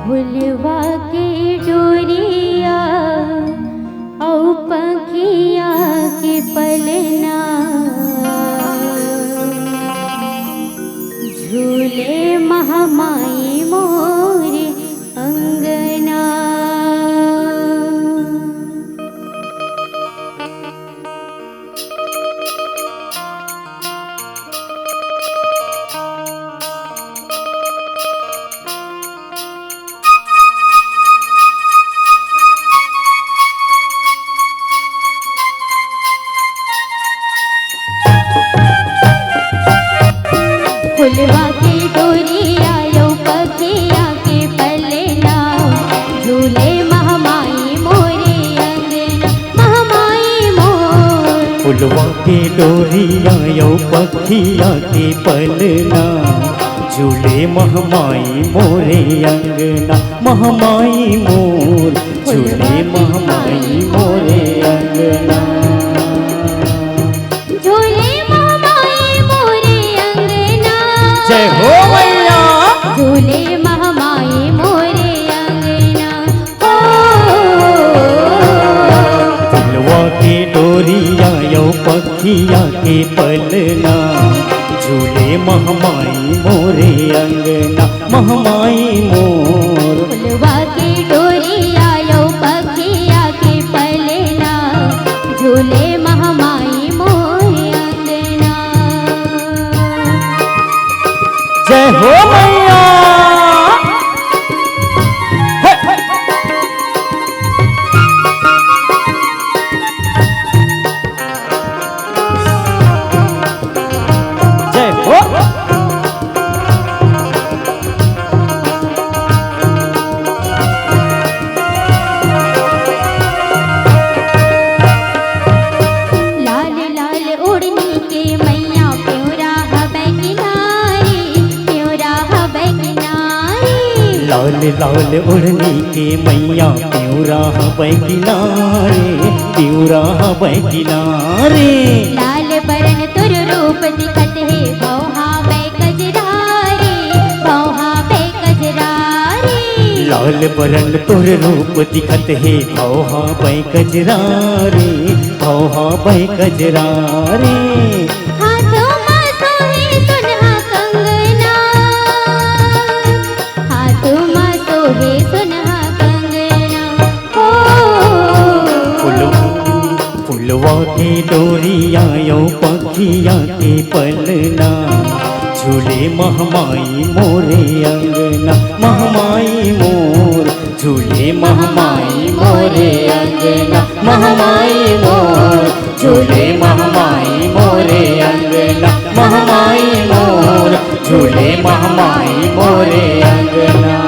फुलवा के डोरिया औ पंखिया के पलना झूले महामाई मोरे अंगना। फुलवा के डोरिया यौ पखिया के पलना झूले महामाई मोरे अंगना महामाई मोर। फुलवा के डोरिया यौ पखिया के पलना झूले महामाई मोरे अंगना महामाई मोर झूले महामाई मोरे अंगना। जय हो मैया झूले महामाई मोरे अंगना हो। फुलवा के डोरिया यौ पखिया के पलना झूले महामाई मोरे अंगना महामाई मोर। फुलवा के डोरिया यौ पखिया के पलना झूले महामाई मोरे अंगना। जय हो मैया जय हो। लाल लाल ओढ़नी के मैया प्योरा हबै किनारे प्योरा हबै किनारे। लाल लाल ओढ़नी के मैया प्यूरा हबै किनारे प्यूरा हबै किनारे। लाल बरन तुर रूप दिखत है भौहा बै कजरारे भौहा बै कजरारे। लाल बरन तोर रूप दिखत है भौहा बै कजरारे भौहा बै कजरारे। हाथों में सोहे सुनहा कंगना हाथों में सोहे सुनहा कंगना हो। फुलवा के डोरिया यौ पखिया के पलना झूले महामाई मोरे अंगना महामाई मोर झूले महामाई मोरे अंगना महामाई मोर झूले महामाई मोरे अंगना महामाई मोर झूले महामाई मोरे अंगना।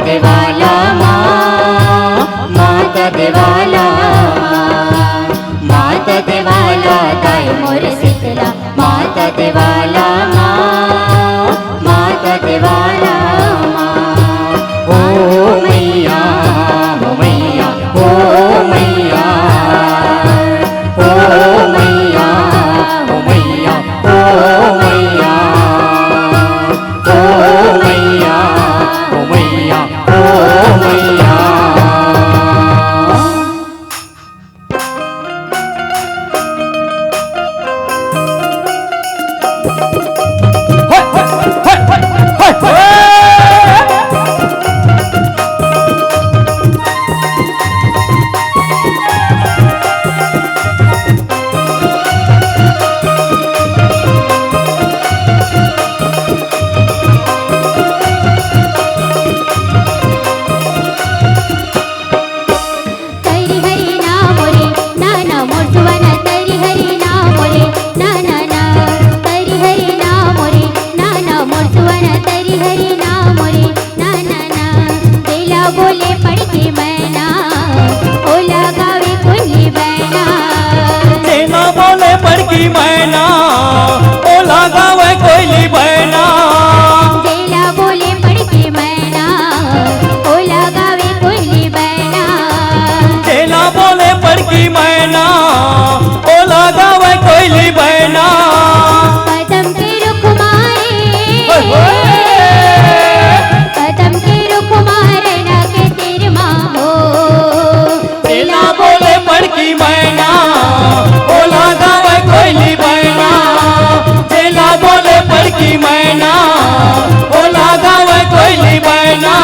देवाला माता देवाला माता देवाला ताई मोर शीतला माता देवाला माता देवाला ओ मैया ओ मैया ओ मैया ओ मैया ओ मैया ओ मैया ओ मैया ओ मैया ओ मैया तरी हरी नाम रे नाना मोर सुवना तरी हरी नाम रे नाना ना तरी हरी नाम रे नाना मोर सुवना तरी हरी नाम रे नाना ना बेला बोले पड़के मैना ओला गावे कुंडली बैना तेना बोले पड़की मैना ओला गावे कोयली बैना बेला बोले पड़के मैना ओला गावे कुंडली बैना तेना बोले पड़की मैना ओला गावे कोयली बैना कदम के रुख मारे कदम के रुख मारे ना के तेरे माँ हो तेना बोले पड़की मैना ओला गावे कोयली बैना तेना बोले पड़की मैना ओला गावे कोयली बैना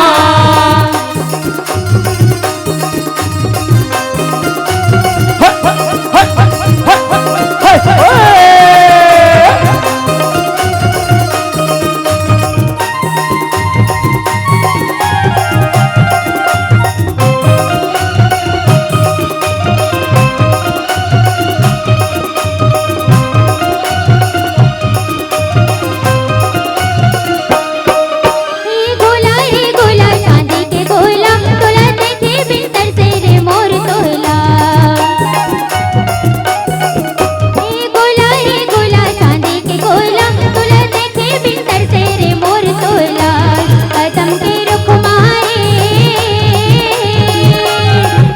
हे गोला चांदी के गोला तोला देखे बिस्तर से रे मोर तोला हे गोला चांदी के गोला तोला देखे बिस्तर से रे मोर तोला कदम के रुख मारे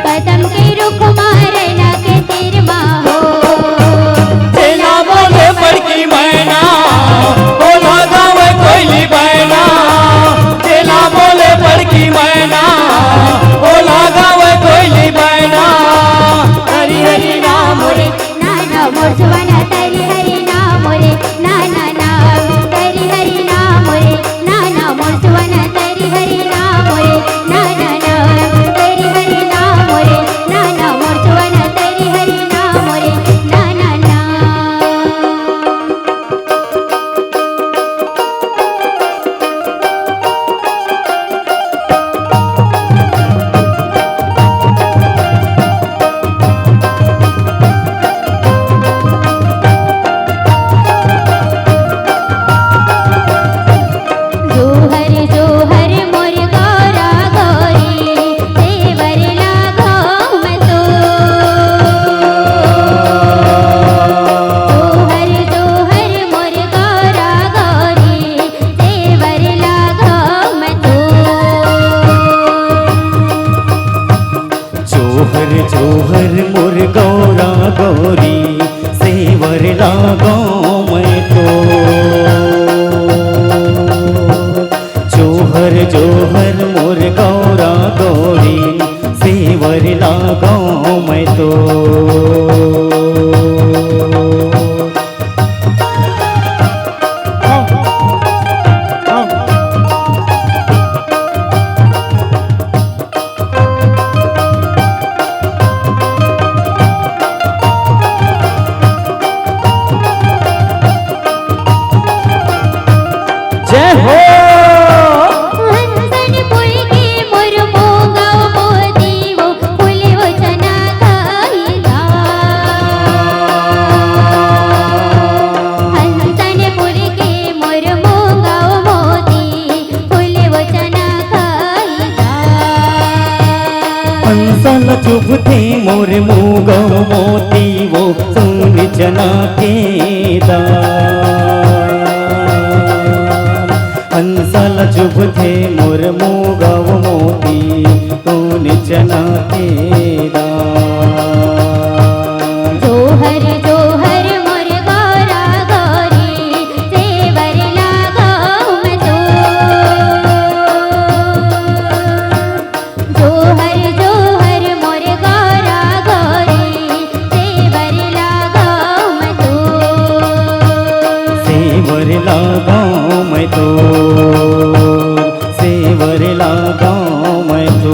कदम के रुख मारे ना के तेरे माँ हो तेना बोले पड़की मैना ओला गावे कोयली बैना तेना बोले पड़की मैना ओला गावे कोयली बैना हरी हरी नाम रे नाना मोर सुवना तरी हरी नाम रे नाना ना तरी हरी नाम रे नाना मोर सुवना तरी हरी नाम रे नाना ना तरी हरी नाम रे नाना मोर सुवना तरी हरी नाम रे नाना ना जोहर जोहर मोर गौरा गौरी देवर लागो मैं तो जोहर जोहर मोर गौरा गौरी देवर लागो मैं तो जोहर जोहर मोर गौरा गौरी सेवर लागो मैं तो जोहर जोहर मोर गौरा गौरी सेवर लागो मैं तो जय हो हंसन पुर के हंसल चुप थे मोर मुगो मोती वो सुन जना के दान हंसल चुप थे मोर मुगो मोती सुन जना के दान जोहर जोहर मोर गौरा गौरी सेवर लगाओ मैं तो जोहर जोहर मोर गौरा गौरी सेवर लगाओ मैं तो सेवर लगाऊं मैं तो सेवर लगाऊं मैं तो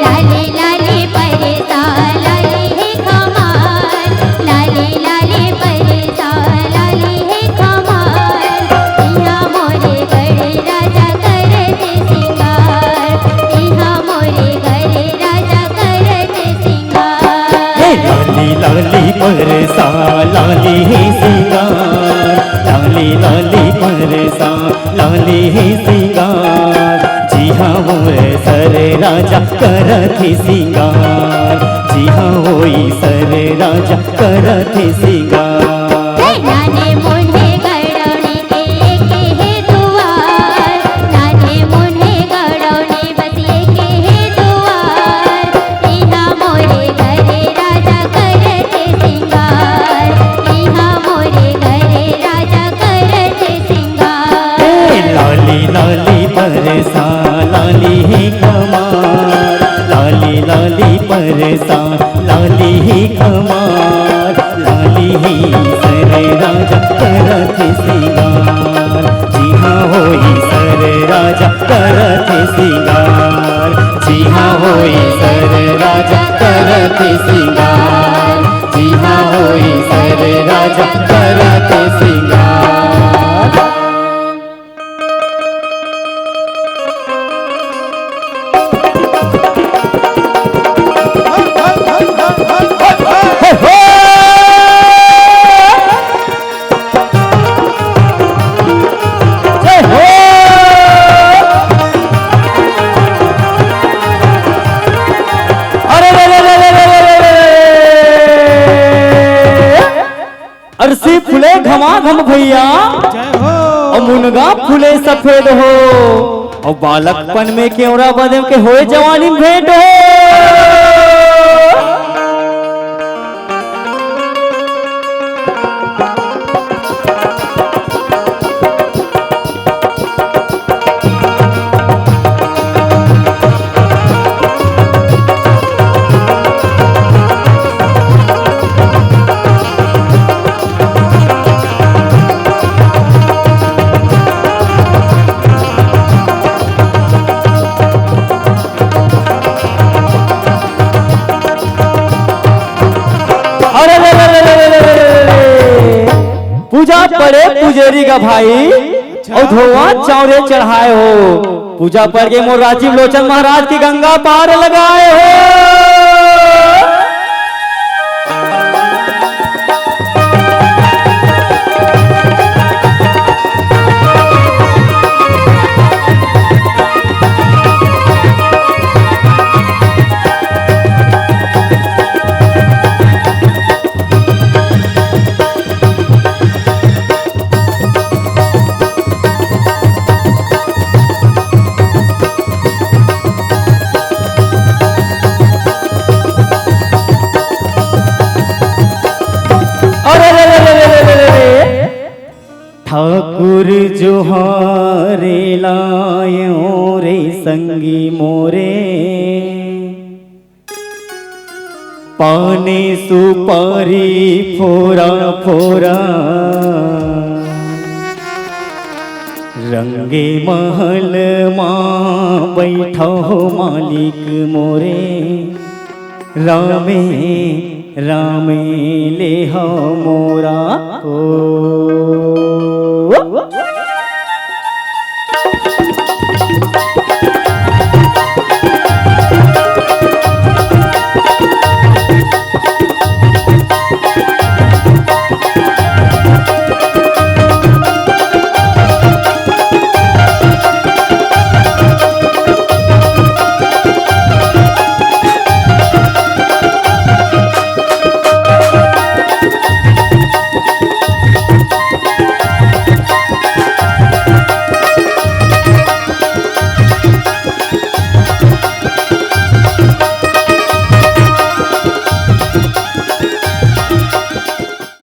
लाले लाले परसा लाले है खमार लाले लाले परसा लाले है खमार इहा मोरे गड़े राजा करते सिंगार इहा मोरे गड़े राजा करते सिंगार लाली लाली परसा लाली है सिंगार लाली लाली परसा लाली है सिंगार जी हाँ होए सर राजा करथे सिंगार जी हाँ होई सर राजा करथे सिंगार नाने मुन्हे गड़ौने के है दुआर नाने मुन्हे गड़ौने बस के है दुआर इहा मोरे घरे राजा करते सिंगार इहा मोरे घरे राजा करते सिंगार लाली लाली परसा लाली ही कमार लाली लाली परसा लाली ही कमार लाली ही सर राजा करथे सिंगार जी हाँ होई सर राजा करथे सिंगार जी हाँ होई सर राजा करथे सिंगार जी हाँ होई सर राजा करथे सिंगार अरसी फूले घमाघम भैया और मुनगा फूले सफेद हो और बालकपन में केवड़ा बदम के होए जवानी में भेंट हो पूजा पड़े पुजेरी का भाई और धोआ चौरे चढ़ाए हो पूजा पर के मोर राजीव लोचन महाराज की गंगा पार लगाए हो ठाकुर जोहारे लायो रे संगी मोरे पाने सुपारी फोरा फोरा रंगे महल माँ बैठो मालिक मोरे रामे रामे ले हो मोरा को